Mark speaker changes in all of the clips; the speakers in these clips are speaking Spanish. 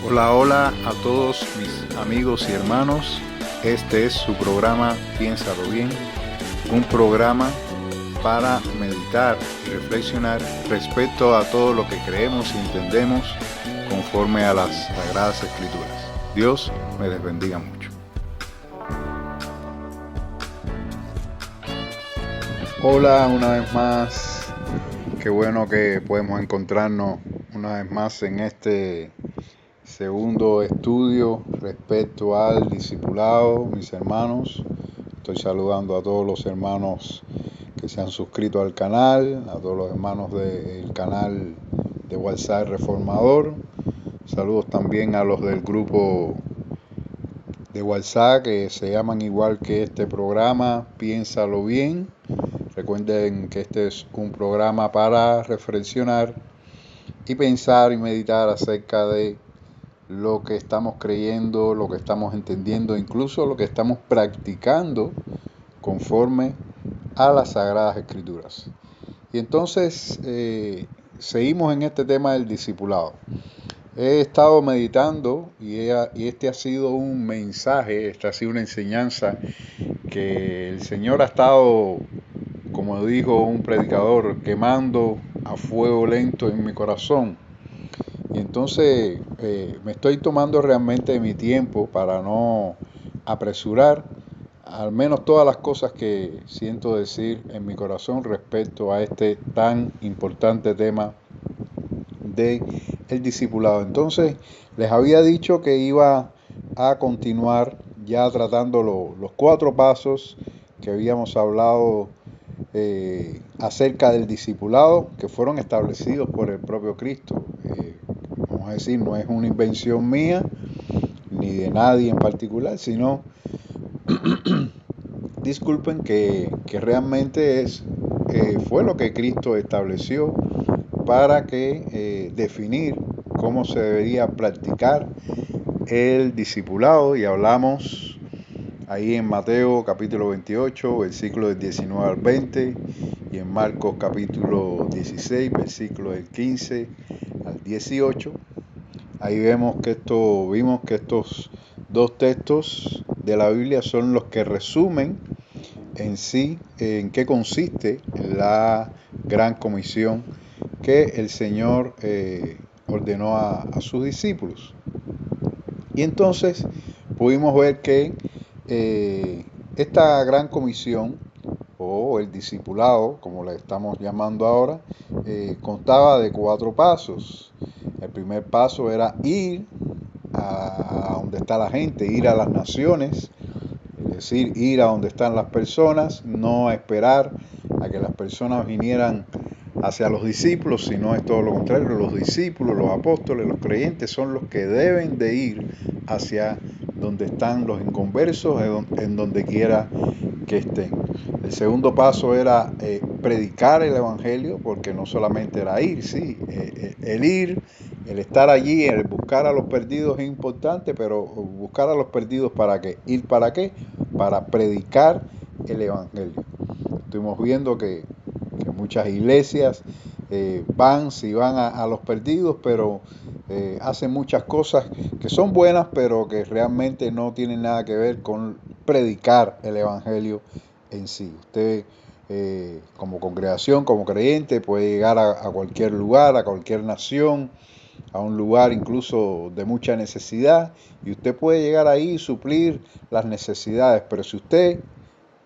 Speaker 1: Hola, hola a todos mis amigos y hermanos. Este es su programa Piénsalo Bien, un programa para meditar y reflexionar respecto a todo lo que creemos y entendemos conforme a las Sagradas Escrituras. Dios me les bendiga mucho. Hola una vez más. Qué bueno que podemos encontrarnos una vez más en este segundo estudio respecto al discipulado, mis hermanos. Estoy saludando a todos los hermanos que se han suscrito al canal, a todos los hermanos del canal de WhatsApp Reformador. Saludos también a los del grupo de WhatsApp que se llaman igual que este programa, Piénsalo Bien. Recuerden que este es un programa para reflexionar y pensar y meditar acerca de lo que estamos creyendo, lo que estamos entendiendo, incluso lo que estamos practicando conforme a las Sagradas Escrituras. Y entonces seguimos en este tema del discipulado. He estado meditando y este ha sido un mensaje, esta ha sido una enseñanza que el Señor ha estado, como dijo un predicador, quemando a fuego lento en mi corazón. Y entonces me estoy tomando realmente mi tiempo para no apresurar al menos todas las cosas que siento decir en mi corazón respecto a este tan importante tema de el discipulado. Entonces les había dicho que iba a continuar ya tratando los 4 pasos que habíamos hablado acerca del discipulado, que fueron establecidos por el propio Cristo. Vamos a decir, no es una invención mía ni de nadie en particular, sino disculpen que realmente fue lo que Cristo estableció para que definir cómo se debería practicar el discipulado. Y hablamos ahí en Mateo capítulo 28, versículos del 19 al 20, y en Marcos capítulo 16, versículos del 15 al 18. Ahí vimos que estos 2 textos de la Biblia son los que resumen en sí en qué consiste la gran comisión que el Señor ordenó a sus discípulos. Y entonces pudimos ver que esta gran comisión, o el discipulado, como le estamos llamando ahora, constaba de 4 pasos. El primer paso era ir a donde está la gente, ir a las naciones, es decir, ir a donde están las personas, no esperar a que las personas vinieran hacia los discípulos, sino es todo lo contrario. Los discípulos, los apóstoles, los creyentes son los que deben de ir hacia donde están los inconversos, en donde quiera que estén. El segundo paso era predicar el evangelio, porque no solamente era ir, sí, el ir, el estar allí, el buscar a los perdidos es importante, pero buscar a los perdidos ¿para qué? ¿Ir para qué? Para predicar el evangelio. Estuvimos viendo que muchas iglesias van a los perdidos, pero hacen muchas cosas que son buenas, pero que realmente no tienen nada que ver con predicar el evangelio en sí. Usted como congregación, como creyente, puede llegar a cualquier lugar, a cualquier nación, a un lugar incluso de mucha necesidad, y usted puede llegar ahí y suplir las necesidades, pero si usted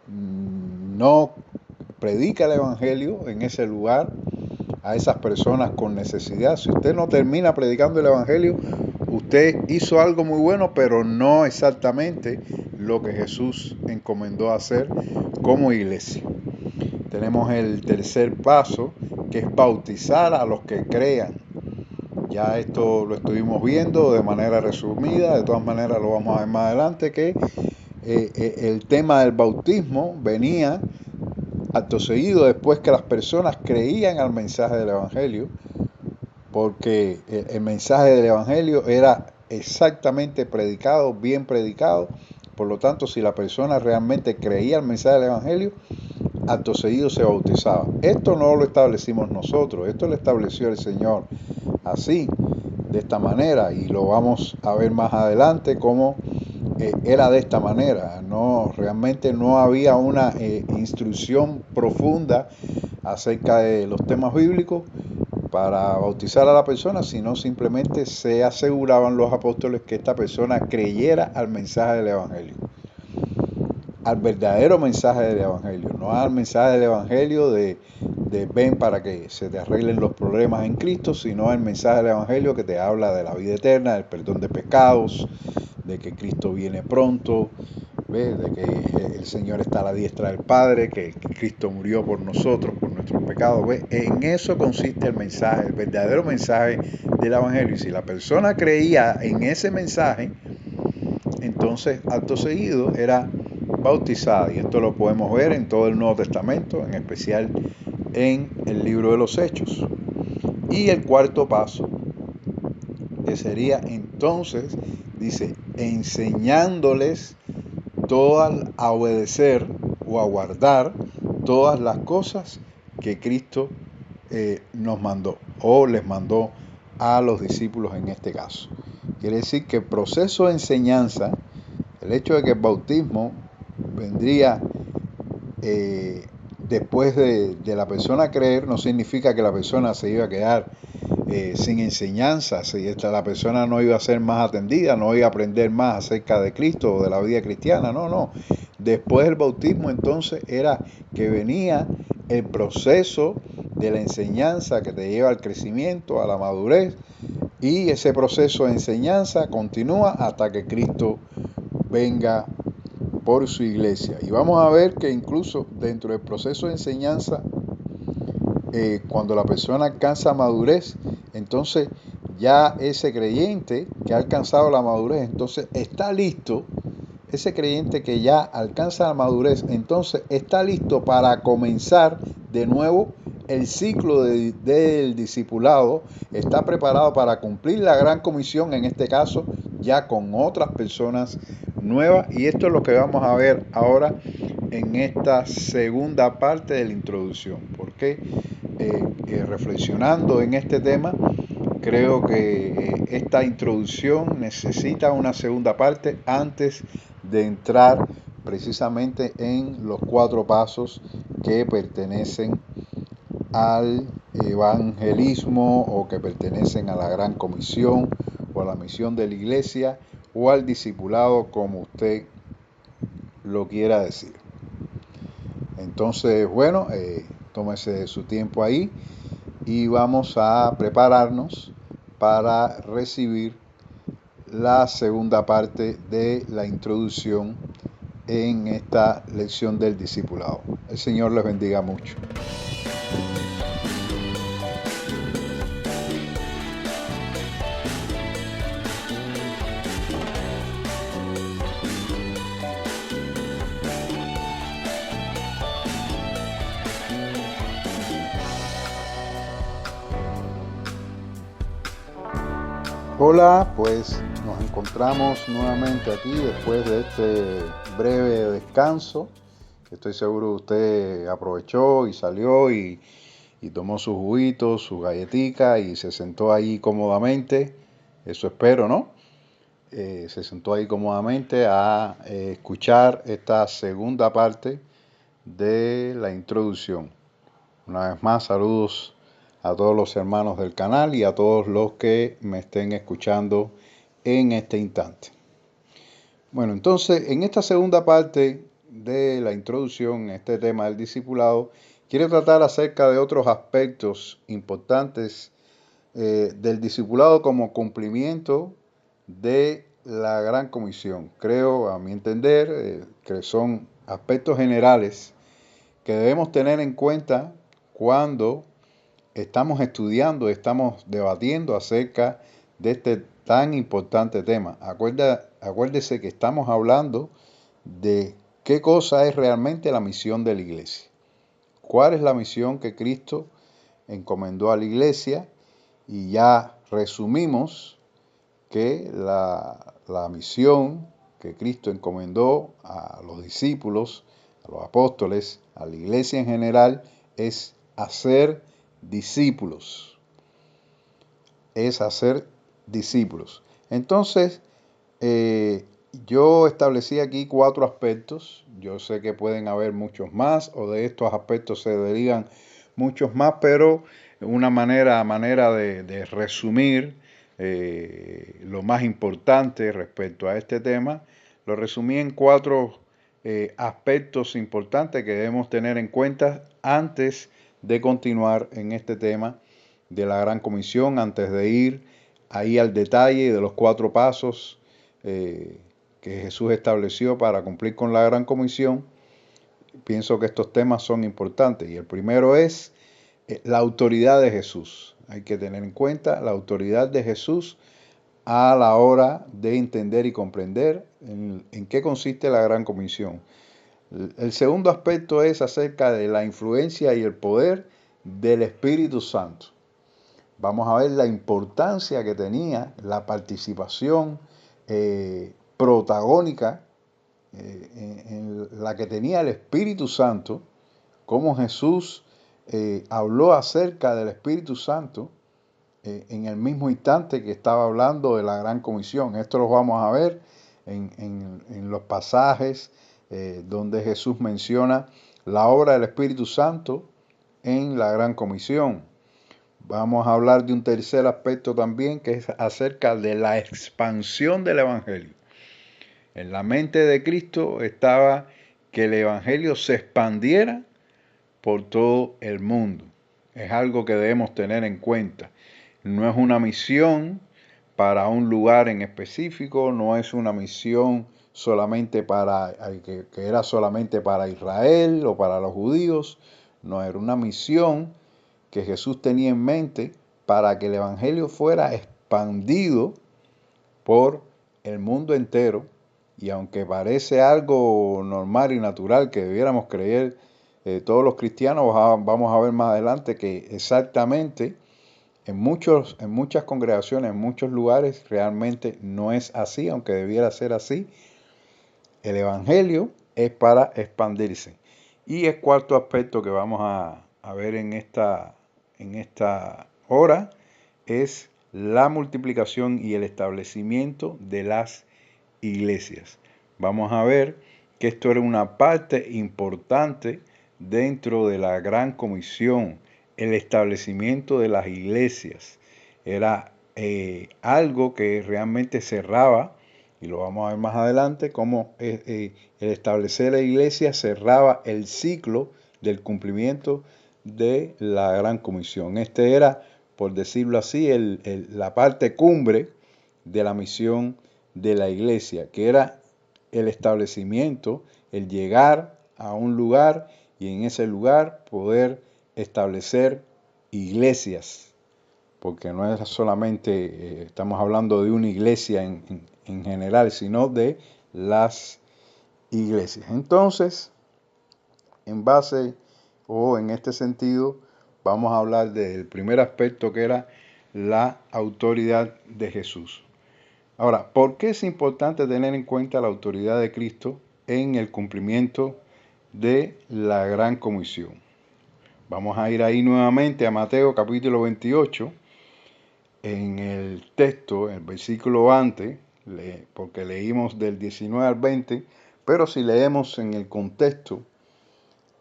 Speaker 1: no predica el evangelio en ese lugar a esas personas con necesidad, si usted no termina predicando el evangelio, usted hizo algo muy bueno, pero no exactamente lo que Jesús encomendó hacer como iglesia. Tenemos el tercer paso, que es bautizar a los que crean. Ya esto lo estuvimos viendo de manera resumida, de todas maneras lo vamos a ver más adelante, que el tema del bautismo venía acto seguido después que las personas creían al mensaje del evangelio, porque el mensaje del evangelio era exactamente predicado, bien predicado. Por lo tanto, si la persona realmente creía el mensaje del evangelio, acto seguido se bautizaba. Esto no lo establecimos nosotros, esto lo estableció el Señor así. de esta manera, y lo vamos a ver más adelante cómo era de esta manera. Realmente no había una instrucción profunda acerca de los temas bíblicos para bautizar a la persona, sino simplemente se aseguraban los apóstoles que esta persona creyera al mensaje del Evangelio, al verdadero mensaje del Evangelio, no al mensaje del Evangelio de ven para que se te arreglen los problemas en Cristo, sino al mensaje del Evangelio que te habla de la vida eterna, del perdón de pecados, de que Cristo viene pronto, ¿ves? De que el Señor está a la diestra del Padre, que Cristo murió por nosotros, por nuestros pecados. ¿Ves? En eso consiste el mensaje, el verdadero mensaje del Evangelio. Y si la persona creía en ese mensaje, entonces acto seguido era bautizada. Y esto lo podemos ver en todo el Nuevo Testamento, en especial en el libro de los Hechos. Y el cuarto paso, que sería entonces, dice, enseñándoles a obedecer o a guardar todas las cosas que Cristo nos mandó o les mandó a los discípulos en este caso. Quiere decir que el proceso de enseñanza, el hecho de que el bautismo vendría después de la persona creer, no significa que la persona se iba a quedar sin enseñanza, si la persona no iba a ser más atendida, no iba a aprender más acerca de Cristo o de la vida cristiana, no. Después del bautismo entonces era que venía el proceso de la enseñanza que te lleva al crecimiento, a la madurez, y ese proceso de enseñanza continúa hasta que Cristo venga por su iglesia. Y vamos a ver que incluso dentro del proceso de enseñanza, cuando la persona alcanza madurez, entonces ya ese creyente que ha alcanzado la madurez, entonces está listo, ese creyente que ya alcanza la madurez, entonces está listo para comenzar de nuevo el ciclo del discipulado, está preparado para cumplir la gran comisión, en este caso ya con otras personas nuevas. Y esto es lo que vamos a ver ahora en esta segunda parte de la introducción, porque reflexionando en este tema, creo que esta introducción necesita una segunda parte antes de entrar precisamente en los 4 pasos que pertenecen al evangelismo o que pertenecen a la gran comisión o a la misión de la iglesia o al discipulado, como usted lo quiera decir. Entonces, bueno, tómese su tiempo ahí y vamos a prepararnos para recibir la segunda parte de la introducción en esta lección del discipulado. El Señor les bendiga mucho. Hola, pues nos encontramos nuevamente aquí después de este breve descanso. Estoy seguro que usted aprovechó y salió y tomó sus juguitos, su galletica y se sentó ahí cómodamente. Eso espero, ¿no? Se sentó ahí cómodamente a escuchar esta segunda parte de la introducción. Una vez más, saludos a todos los hermanos del canal y a todos los que me estén escuchando en este instante. Bueno, entonces, en esta segunda parte de la introducción, este tema del discipulado, quiero tratar acerca de otros aspectos importantes del discipulado como cumplimiento de la gran comisión. Creo, a mi entender, que son aspectos generales que debemos tener en cuenta cuando estamos estudiando, estamos debatiendo acerca de este tan importante tema. Acuérdese que estamos hablando de qué cosa es realmente la misión de la iglesia. ¿Cuál es la misión que Cristo encomendó a la iglesia? Y ya resumimos que la misión que Cristo encomendó a los discípulos, a los apóstoles, a la iglesia en general, es hacer discípulos. Es hacer discípulos. Entonces, yo establecí aquí 4 aspectos. Yo sé que pueden haber muchos más, o de estos aspectos se derivan muchos más, pero una manera de resumir lo más importante respecto a este tema, lo resumí en 4 aspectos importantes que debemos tener en cuenta antes de continuar en este tema de la Gran Comisión, antes de ir ahí al detalle de los 4 pasos que Jesús estableció para cumplir con la Gran Comisión. Pienso que estos temas son importantes, y el primero es la autoridad de Jesús. Hay que tener en cuenta la autoridad de Jesús a la hora de entender y comprender en qué consiste la Gran Comisión. El segundo aspecto es acerca de la influencia y el poder del Espíritu Santo. Vamos a ver la importancia que tenía la participación protagónica en la que tenía el Espíritu Santo, cómo Jesús habló acerca del Espíritu Santo en el mismo instante que estaba hablando de la Gran Comisión. Esto lo vamos a ver en los pasajes donde Jesús menciona la obra del Espíritu Santo en la Gran Comisión. Vamos a hablar de un tercer aspecto también, que es acerca de la expansión del Evangelio. En la mente de Cristo estaba que el Evangelio se expandiera por todo el mundo. Es algo que debemos tener en cuenta. No es una misión para un lugar en específico, no es una misión solamente que era solamente para Israel o para los judíos. No, era una misión que Jesús tenía en mente para que el Evangelio fuera expandido por el mundo entero. Y aunque parece algo normal y natural que debiéramos creer todos los cristianos, vamos a ver más adelante que exactamente en muchas congregaciones, en muchos lugares, realmente no es así, aunque debiera ser así. El Evangelio es para expandirse. Y el cuarto aspecto que vamos a ver en esta hora es la multiplicación y el establecimiento de las iglesias. Vamos a ver que esto era una parte importante dentro de la Gran Comisión. El establecimiento de las iglesias era algo que realmente cerraba, y lo vamos a ver más adelante, cómo el establecer la iglesia cerraba el ciclo del cumplimiento de la Gran Comisión. Este era, por decirlo así, la parte cumbre de la misión de la iglesia, que era el establecimiento, el llegar a un lugar y en ese lugar poder establecer iglesias, porque no es solamente, estamos hablando de una iglesia en general, sino de las iglesias. Entonces, en base o en este sentido, vamos a hablar del primer aspecto, que era la autoridad de Jesús. Ahora, ¿por qué es importante tener en cuenta la autoridad de Cristo en el cumplimiento de la Gran Comisión? Vamos a ir ahí nuevamente a Mateo capítulo 28, en el texto, el versículo antes, porque leímos del 19 al 20, pero si leemos en el contexto,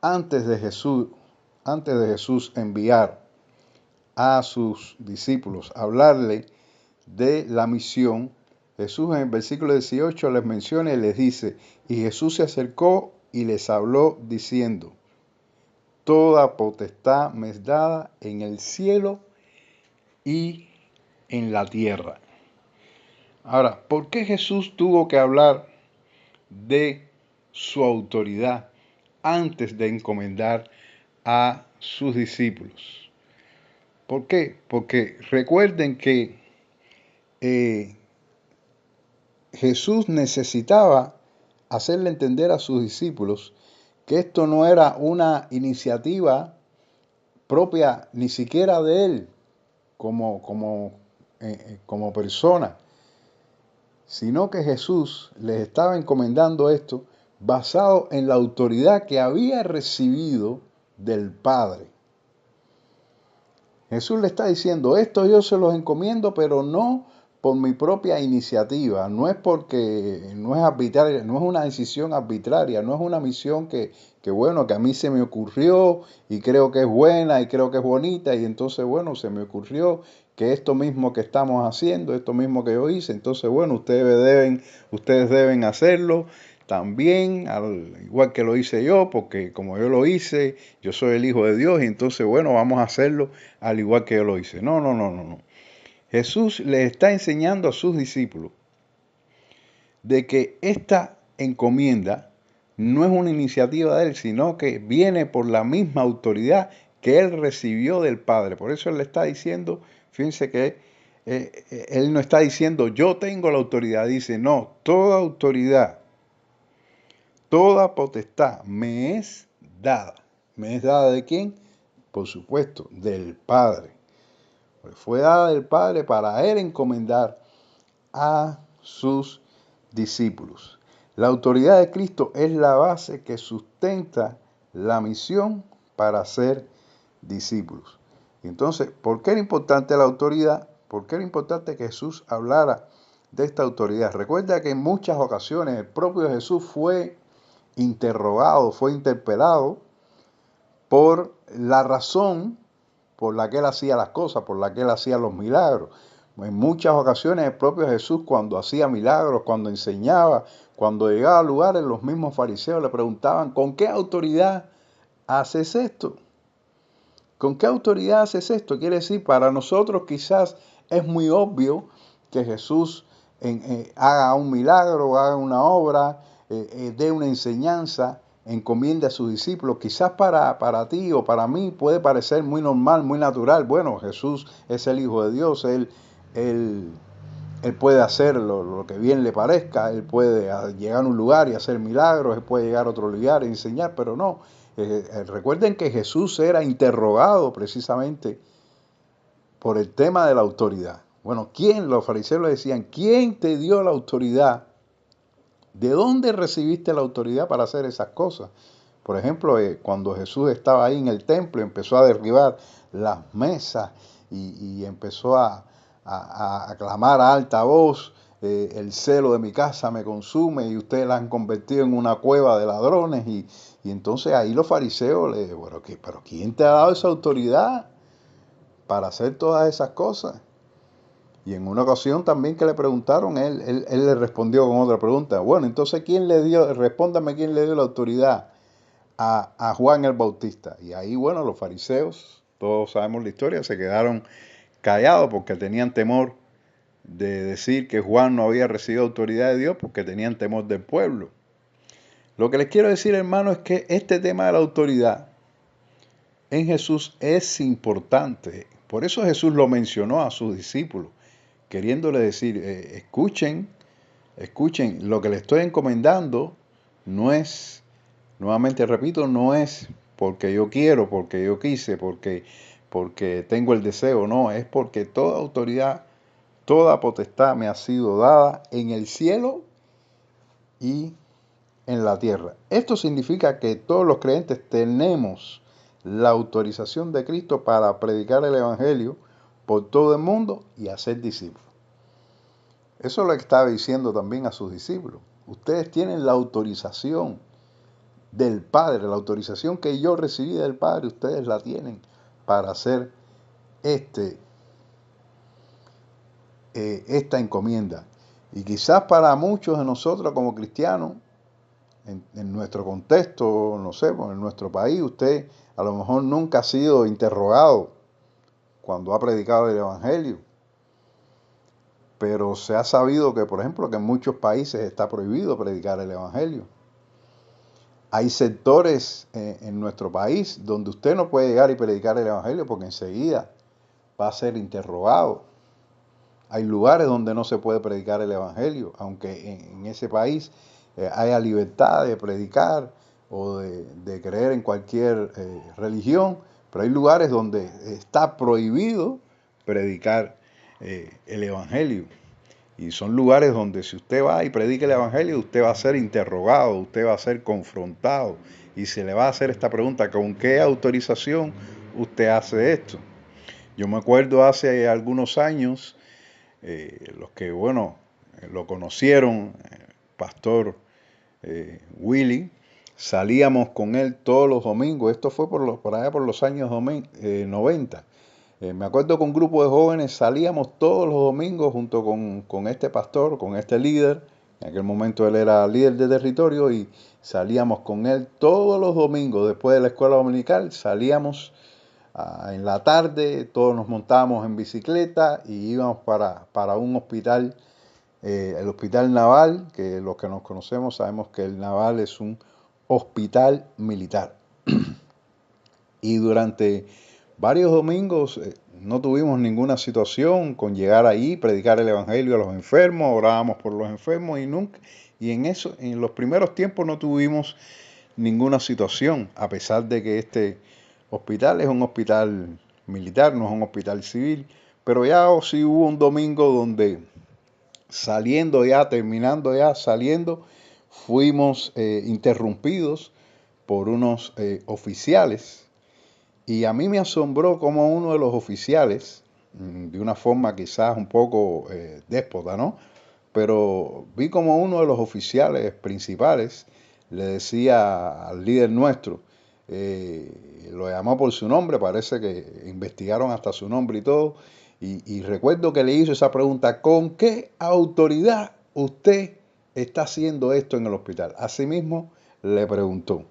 Speaker 1: antes de Jesús enviar a sus discípulos a hablarle de la misión, Jesús en el versículo 18 les menciona y les dice: y Jesús se acercó y les habló diciendo: toda potestad me es dada en el cielo y en la tierra. Ahora, ¿por qué Jesús tuvo que hablar de su autoridad antes de encomendar a sus discípulos? ¿Por qué? Porque recuerden que Jesús necesitaba hacerle entender a sus discípulos que esto no era una iniciativa propia ni siquiera de él como persona, sino que Jesús les estaba encomendando esto basado en la autoridad que había recibido del Padre. Jesús le está diciendo: esto yo se los encomiendo, pero no por mi propia iniciativa, no es porque no es arbitraria, no es una decisión arbitraria, no es una misión que bueno, que a mí se me ocurrió y creo que es buena y creo que es bonita y entonces bueno, se me ocurrió que esto mismo que estamos haciendo, esto mismo que yo hice, entonces bueno, ustedes deben hacerlo también, igual que lo hice yo, porque como yo lo hice, yo soy el Hijo de Dios y entonces bueno, vamos a hacerlo al igual que yo lo hice. No, no, no, no, no. Jesús le está enseñando a sus discípulos de que esta encomienda no es una iniciativa de él, sino que viene por la misma autoridad que él recibió del Padre. Por eso él le está diciendo, fíjense que él no está diciendo yo tengo la autoridad, dice no, toda autoridad, toda potestad me es dada. ¿Me es dada de quién? Por supuesto, del Padre. Fue dada del Padre para él encomendar a sus discípulos. La autoridad de Cristo es la base que sustenta la misión para ser discípulos. Entonces, ¿por qué era importante la autoridad? ¿Por qué era importante que Jesús hablara de esta autoridad? Recuerda que en muchas ocasiones el propio Jesús fue interrogado, fue interpelado por la razón por la que él hacía las cosas, por la que él hacía los milagros. En muchas ocasiones el propio Jesús, cuando hacía milagros, cuando enseñaba, cuando llegaba a lugares, los mismos fariseos le preguntaban, ¿con qué autoridad haces esto? ¿Con qué autoridad haces esto? Quiere decir, para nosotros quizás es muy obvio que Jesús haga un milagro, haga una obra, dé una enseñanza, encomiende a sus discípulos. Quizás para ti o para mí puede parecer muy normal, muy natural. Bueno, Jesús es el Hijo de Dios, él puede hacer lo que bien le parezca, él puede llegar a un lugar y hacer milagros, él puede llegar a otro lugar y enseñar, pero no. Recuerden que Jesús era interrogado precisamente por el tema de la autoridad. Bueno, los fariseos le decían, ¿quién te dio la autoridad? ¿De dónde recibiste la autoridad para hacer esas cosas? Por ejemplo, cuando Jesús estaba ahí en el templo, empezó a derribar las mesas y empezó a clamar a alta voz, el celo de mi casa me consume y ustedes la han convertido en una cueva de ladrones. Y entonces ahí los fariseos le dijeron, bueno, ¿pero quién te ha dado esa autoridad para hacer todas esas cosas? Y en una ocasión también que le preguntaron, él le respondió con otra pregunta. Bueno, entonces, respóndame quién le dio la autoridad a Juan el Bautista. Y ahí, bueno, los fariseos, todos sabemos la historia, se quedaron callados porque tenían temor de decir que Juan no había recibido autoridad de Dios porque tenían temor del pueblo. Lo que les quiero decir, hermano, es que este tema de la autoridad en Jesús es importante. Por eso Jesús lo mencionó a sus discípulos, queriéndole decir, escuchen, lo que les estoy encomendando no es, nuevamente repito, no es porque yo quiero, porque yo quise, porque tengo el deseo, no, es porque toda autoridad, toda potestad me ha sido dada en el cielo y en la tierra. Esto significa que todos los creyentes tenemos la autorización de Cristo para predicar el Evangelio por todo el mundo y hacer discípulos. Eso es lo que estaba diciendo también a sus discípulos. Ustedes tienen la autorización del Padre, la autorización que yo recibí del Padre, ustedes la tienen para hacer esta encomienda. Y quizás para muchos de nosotros como cristianos, en nuestro contexto, no sé, en nuestro país, usted a lo mejor nunca ha sido interrogado cuando ha predicado el Evangelio. Pero se ha sabido que, por ejemplo, que en muchos países está prohibido predicar el Evangelio. Hay sectores en nuestro país donde usted no puede llegar y predicar el Evangelio porque enseguida va a ser interrogado. Hay lugares donde no se puede predicar el Evangelio, aunque en ese país haya libertad de predicar o de creer en cualquier religión, pero hay lugares donde está prohibido predicar el Evangelio. Y son lugares donde si usted va y predica el Evangelio, usted va a ser interrogado, usted va a ser confrontado y se le va a hacer esta pregunta, ¿con qué autorización usted hace esto? Yo me acuerdo hace algunos años, los que, bueno, lo conocieron, pastor Willy, salíamos con él todos los domingos. Esto fue por allá por los años 90. Me acuerdo que un grupo de jóvenes salíamos todos los domingos junto con este pastor, con este líder. En aquel momento él era líder de territorio y salíamos con él todos los domingos después de la escuela dominical. Salíamos en la tarde, todos nos montábamos en bicicleta y íbamos para un hospital, el Hospital Naval, que los que nos conocemos sabemos que el Naval es un hospital militar. Y durante varios domingos no tuvimos ninguna situación con llegar ahí, predicar el evangelio a los enfermos, orábamos por los enfermos y en los primeros tiempos no tuvimos ninguna situación, a pesar de que este hospital es un hospital militar, no es un hospital civil, pero ya sí hubo un domingo donde saliendo, fuimos interrumpidos por unos oficiales. Y a mí me asombró como uno de los oficiales, de una forma quizás un poco déspota, ¿no? Pero vi como uno de los oficiales principales le decía al líder nuestro, lo llamó por su nombre, parece que investigaron hasta su nombre y todo, y recuerdo que le hizo esa pregunta: ¿con qué autoridad usted está haciendo esto en el hospital? Asimismo le preguntó.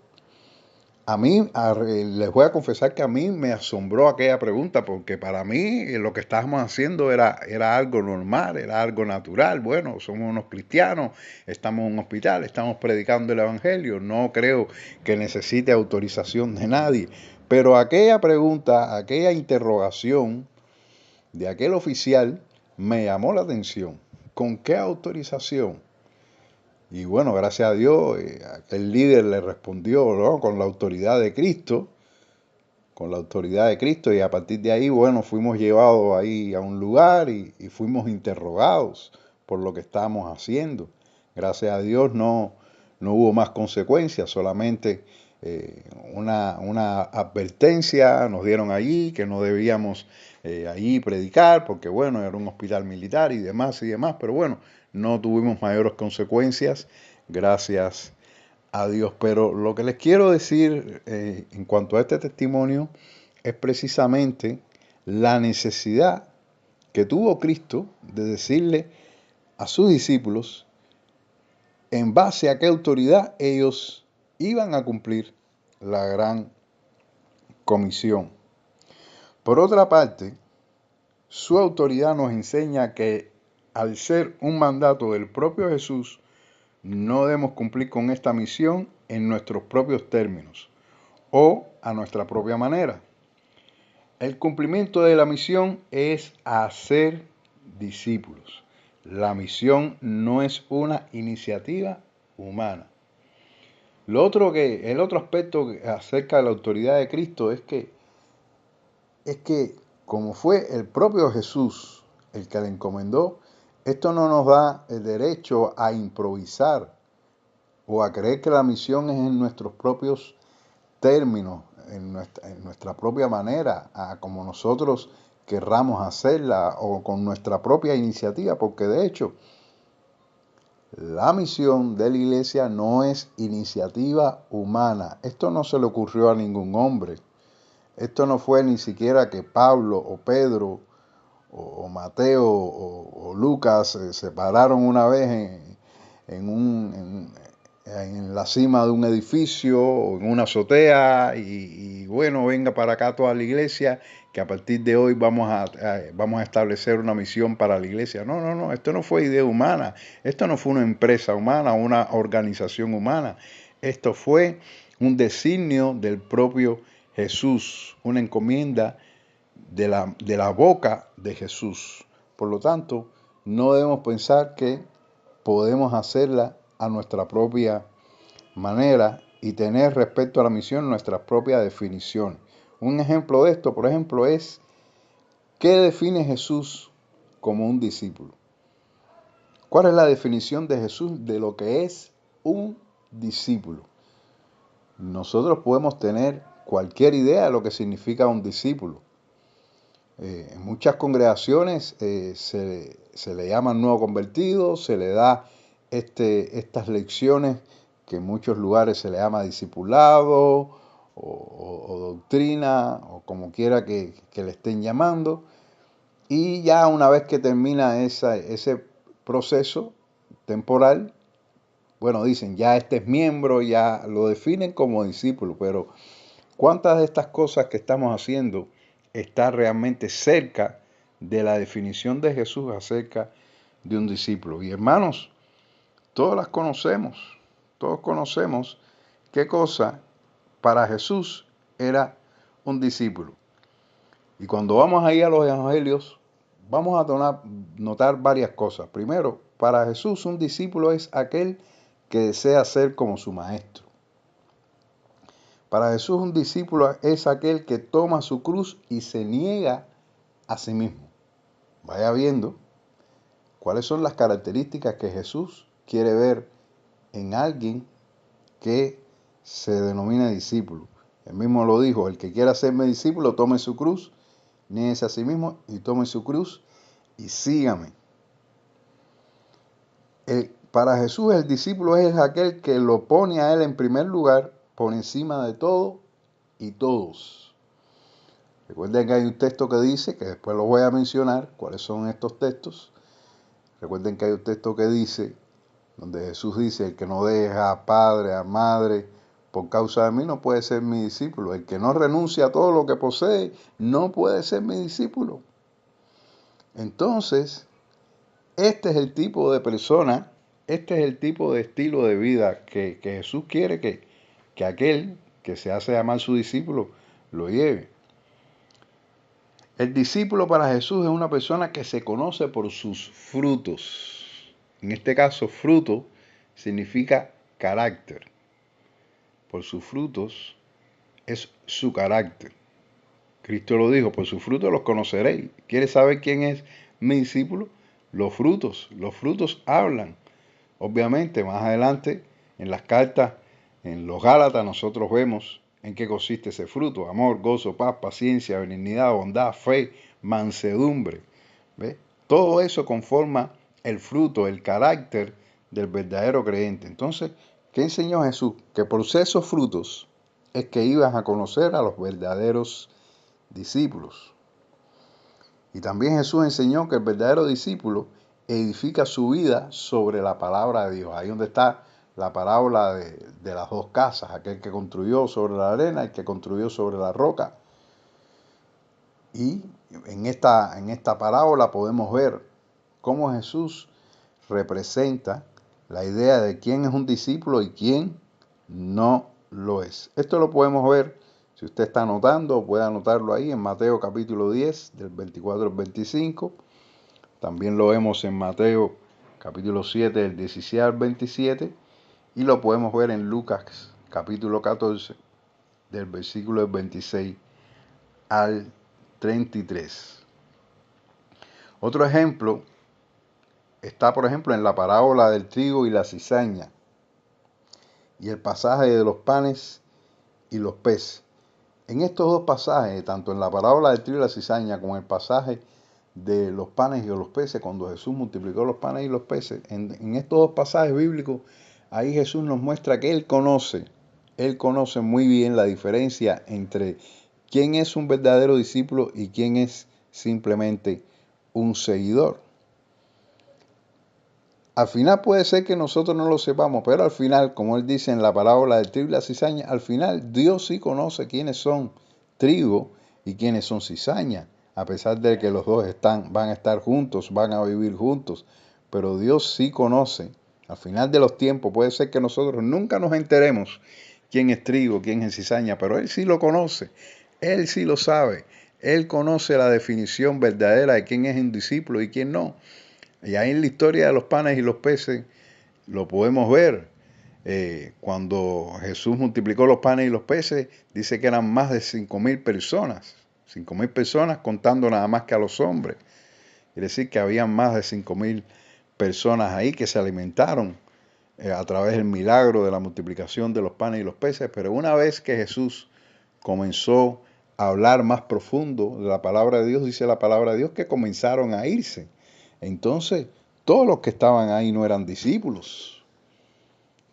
Speaker 1: A mí, les voy a confesar que a mí me asombró aquella pregunta, porque para mí lo que estábamos haciendo era algo normal, era algo natural. Bueno, somos unos cristianos, estamos en un hospital, estamos predicando el evangelio, no creo que necesite autorización de nadie. Pero aquella pregunta, aquella interrogación de aquel oficial me llamó la atención. ¿Con qué autorización? Y bueno, gracias a Dios, aquel líder le respondió, ¿no?, con la autoridad de Cristo, y a partir de ahí, bueno, fuimos llevados ahí a un lugar y fuimos interrogados por lo que estábamos haciendo. Gracias a Dios no hubo más consecuencias, solamente una advertencia nos dieron allí, que no debíamos allí predicar, porque bueno, era un hospital militar y demás, pero bueno, no tuvimos mayores consecuencias, gracias a Dios. Pero lo que les quiero decir en cuanto a este testimonio es precisamente la necesidad que tuvo Cristo de decirle a sus discípulos en base a qué autoridad ellos iban a cumplir la gran comisión. Por otra parte, su autoridad nos enseña que al ser un mandato del propio Jesús, no debemos cumplir con esta misión en nuestros propios términos o a nuestra propia manera. El cumplimiento de la misión es hacer discípulos. La misión no es una iniciativa humana. El otro aspecto acerca de la autoridad de Cristo es que como fue el propio Jesús el que le encomendó, esto no nos da el derecho a improvisar o a creer que la misión es en nuestros propios términos, en nuestra propia manera, como nosotros querramos hacerla o con nuestra propia iniciativa, porque de hecho la misión de la iglesia no es iniciativa humana. Esto no se le ocurrió a ningún hombre. Esto no fue ni siquiera que Pablo o Pedro o Mateo o Lucas se pararon una vez en la cima de un edificio o en una azotea y bueno, venga para acá toda la iglesia, que a partir de hoy vamos a establecer una misión para la iglesia. No, esto no fue idea humana, esto no fue una empresa humana, una organización humana, esto fue un designio del propio Jesús, una encomienda de la boca de Jesús. Por lo tanto, no debemos pensar que podemos hacerla a nuestra propia manera y tener respecto a la misión nuestra propia definición. Un ejemplo de esto, por ejemplo, es ¿qué define Jesús como un discípulo? ¿Cuál es la definición de Jesús de lo que es un discípulo? Nosotros podemos tener cualquier idea de lo que significa un discípulo. En muchas congregaciones se le llama nuevo convertido, se le da estas lecciones que en muchos lugares se le llama discipulado o doctrina o como quiera que le estén llamando. Y ya una vez que termina ese proceso temporal, bueno, dicen, ya este es miembro, ya lo definen como discípulo, pero ¿cuántas de estas cosas que estamos haciendo está realmente cerca de la definición de Jesús acerca de un discípulo? Y hermanos, todos las conocemos, todos conocemos qué cosa para Jesús era un discípulo. Y cuando vamos ahí a los evangelios, vamos a notar varias cosas. Primero, para Jesús un discípulo es aquel que desea ser como su maestro. Para Jesús un discípulo es aquel que toma su cruz y se niega a sí mismo. Vaya viendo cuáles son las características que Jesús quiere ver en alguien que se denomina discípulo. Él mismo lo dijo, el que quiera serme discípulo, tome su cruz, niéguese a sí mismo y tome su cruz y sígame. Para Jesús el discípulo es aquel que lo pone a él en primer lugar, por encima de todo y todos. Recuerden que hay un texto que dice, que después lo voy a mencionar, cuáles son estos textos. Recuerden que hay un texto que dice, donde Jesús dice, el que no deja a padre, a madre, por causa de mí no puede ser mi discípulo. El que no renuncia a todo lo que posee, no puede ser mi discípulo. Entonces, este es el tipo de persona, este es el tipo de estilo de vida que Jesús quiere que aquel que se hace llamar su discípulo lo lleve. El discípulo para Jesús es una persona que se conoce por sus frutos. En este caso, fruto significa carácter. Por sus frutos es su carácter. Cristo lo dijo, por sus frutos los conoceréis. ¿Quieres saber quién es mi discípulo? Los frutos hablan. Obviamente, más adelante, en las cartas, en los Gálatas, nosotros vemos en qué consiste ese fruto: amor, gozo, paz, paciencia, benignidad, bondad, fe, mansedumbre. ¿Ve? Todo eso conforma el fruto, el carácter del verdadero creyente. Entonces, ¿qué enseñó Jesús? Que por esos frutos es que ibas a conocer a los verdaderos discípulos. Y también Jesús enseñó que el verdadero discípulo edifica su vida sobre la palabra de Dios. Ahí donde está la parábola de las dos casas, aquel que construyó sobre la arena, el que construyó sobre la roca. Y en esta parábola podemos ver cómo Jesús representa la idea de quién es un discípulo y quién no lo es. Esto lo podemos ver, si usted está anotando, puede anotarlo ahí en Mateo capítulo 10, del 24 al 25. También lo vemos en Mateo capítulo 7, del 16 al 27. Y lo podemos ver en Lucas capítulo 14, del versículo 26 al 33. Otro ejemplo está, por ejemplo, en la parábola del trigo y la cizaña y el pasaje de los panes y los peces. En estos dos pasajes, tanto en la parábola del trigo y la cizaña como en el pasaje de los panes y de los peces, cuando Jesús multiplicó los panes y los peces, en estos dos pasajes bíblicos, ahí Jesús nos muestra que Él conoce muy bien la diferencia entre quién es un verdadero discípulo y quién es simplemente un seguidor. Al final puede ser que nosotros no lo sepamos, pero al final, como él dice en la parábola del trigo y la cizaña, al final Dios sí conoce quiénes son trigo y quiénes son cizaña, a pesar de que los dos van a estar juntos, van a vivir juntos, pero Dios sí conoce. Al final de los tiempos puede ser que nosotros nunca nos enteremos quién es trigo, quién es cizaña, pero Él sí lo conoce, Él sí lo sabe, Él conoce la definición verdadera de quién es un discípulo y quién no. Y ahí en la historia de los panes y los peces lo podemos ver. Cuando Jesús multiplicó los panes y los peces, dice que eran más de 5.000 personas. 5.000 personas contando nada más que a los hombres. Quiere decir que habían más de 5.000 personas ahí que se alimentaron a través del milagro de la multiplicación de los panes y los peces. Pero una vez que Jesús comenzó hablar más profundo de la palabra de Dios, dice la palabra de Dios, que comenzaron a irse. Entonces, todos los que estaban ahí no eran discípulos.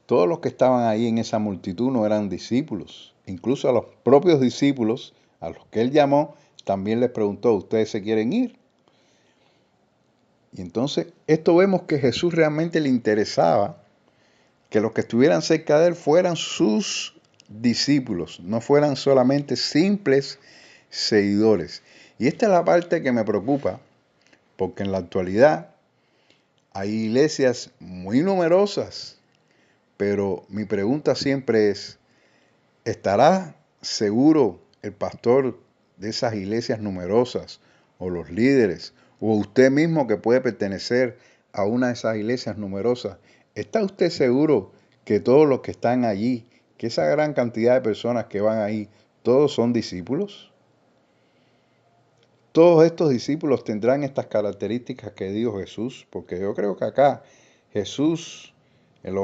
Speaker 1: Todos los que estaban ahí en esa multitud no eran discípulos. Incluso a los propios discípulos, a los que él llamó, también les preguntó, ¿ustedes se quieren ir? Y entonces, esto vemos que Jesús realmente le interesaba que los que estuvieran cerca de él fueran sus discípulos, no fueran solamente simples seguidores. Y esta es la parte que me preocupa, porque en la actualidad hay iglesias muy numerosas, pero mi pregunta siempre es, ¿estará seguro el pastor de esas iglesias numerosas, o los líderes, o usted mismo que puede pertenecer a una de esas iglesias numerosas? ¿Está usted seguro que todos los que están allí, que esa gran cantidad de personas que van ahí, todos son discípulos? Todos estos discípulos tendrán estas características que dijo Jesús, porque yo creo que acá Jesús en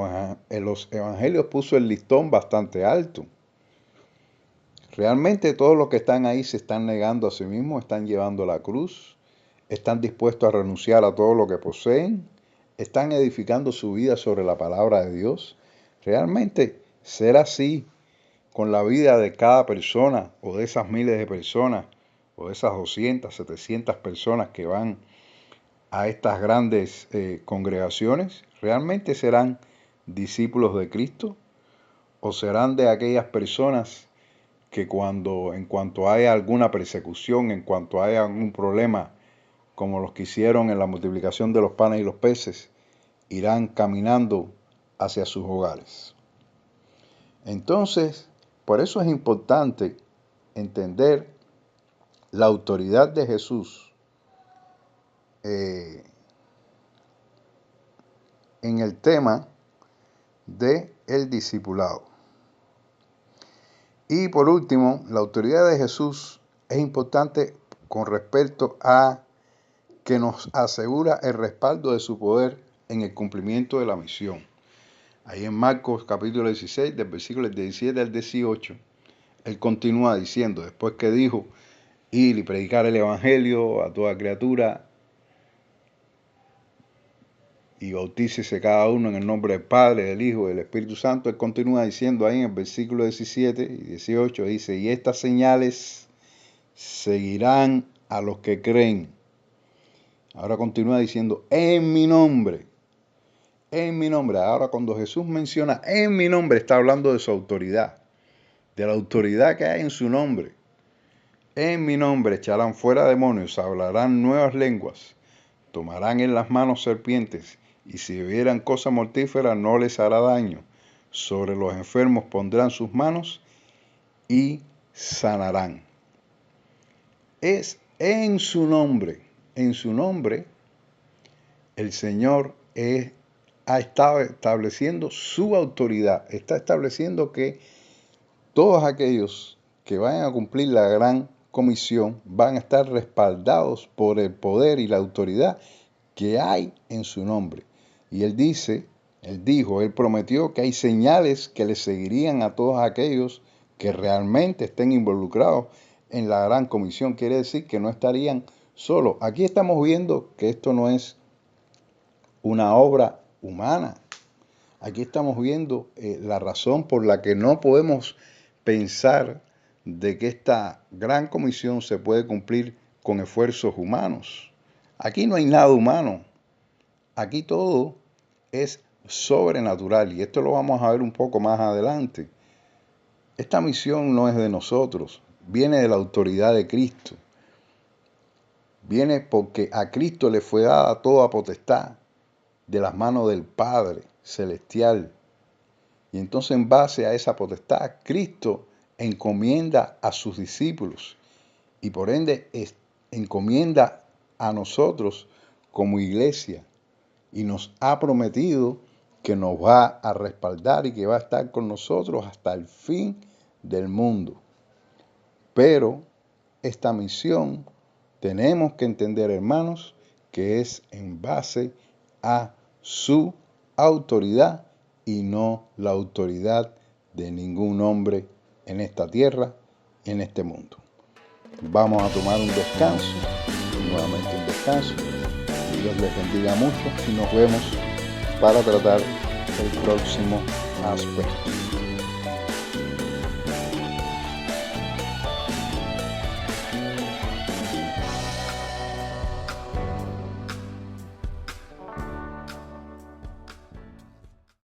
Speaker 1: los evangelios puso el listón bastante alto. Realmente todos los que están ahí se están negando a sí mismos, están llevando la cruz, están dispuestos a renunciar a todo lo que poseen, están edificando su vida sobre la palabra de Dios. Realmente ser así con la vida de cada persona, o de esas miles de personas, o de esas 200, 700 personas que van a estas grandes congregaciones, ¿realmente serán discípulos de Cristo? ¿O serán de aquellas personas que en cuanto haya alguna persecución, en cuanto haya algún problema, como los que hicieron en la multiplicación de los panes y los peces, irán caminando hacia sus hogares? Entonces, por eso es importante entender la autoridad de Jesús en el tema del discipulado. Y por último, la autoridad de Jesús es importante con respecto a que nos asegura el respaldo de su poder en el cumplimiento de la misión. Ahí en Marcos capítulo 16, del versículo 17 al 18, él continúa diciendo, después que dijo, ir y predicar el evangelio a toda criatura, y bautícese cada uno en el nombre del Padre, del Hijo y del Espíritu Santo. Él continúa diciendo ahí en el versículo 17 y 18, dice, y estas señales seguirán a los que creen. Ahora continúa diciendo, en mi nombre. En mi nombre. Ahora cuando Jesús menciona en mi nombre, está hablando de su autoridad, de la autoridad que hay en su nombre. En mi nombre echarán fuera demonios, hablarán nuevas lenguas, tomarán en las manos serpientes, y si bebieran cosa mortífera no les hará daño. Sobre los enfermos pondrán sus manos y sanarán. Es en su nombre. En su nombre el Señor ha estado estableciendo su autoridad. Está estableciendo que todos aquellos que vayan a cumplir la gran comisión van a estar respaldados por el poder y la autoridad que hay en su nombre. Y él prometió que hay señales que le seguirían a todos aquellos que realmente estén involucrados en la gran comisión. Quiere decir que no estarían solos. Aquí estamos viendo que esto no es una obra humana. Aquí estamos viendo la razón por la que no podemos pensar de que esta gran comisión se puede cumplir con esfuerzos humanos. Aquí no hay nada humano. Aquí todo es sobrenatural, y esto lo vamos a ver un poco más adelante. Esta misión no es de nosotros, viene de la autoridad de Cristo. Viene porque a Cristo le fue dada toda potestad de las manos del Padre Celestial. Y entonces, en base a esa potestad, Cristo encomienda a sus discípulos y por ende encomienda a nosotros como iglesia, y nos ha prometido que nos va a respaldar y que va a estar con nosotros hasta el fin del mundo. Pero esta misión tenemos que entender, hermanos, que es en base a su autoridad y no la autoridad de ningún hombre en esta tierra, en este mundo. Vamos a tomar un descanso, nuevamente un descanso. Dios les bendiga mucho y nos vemos para tratar el próximo aspecto.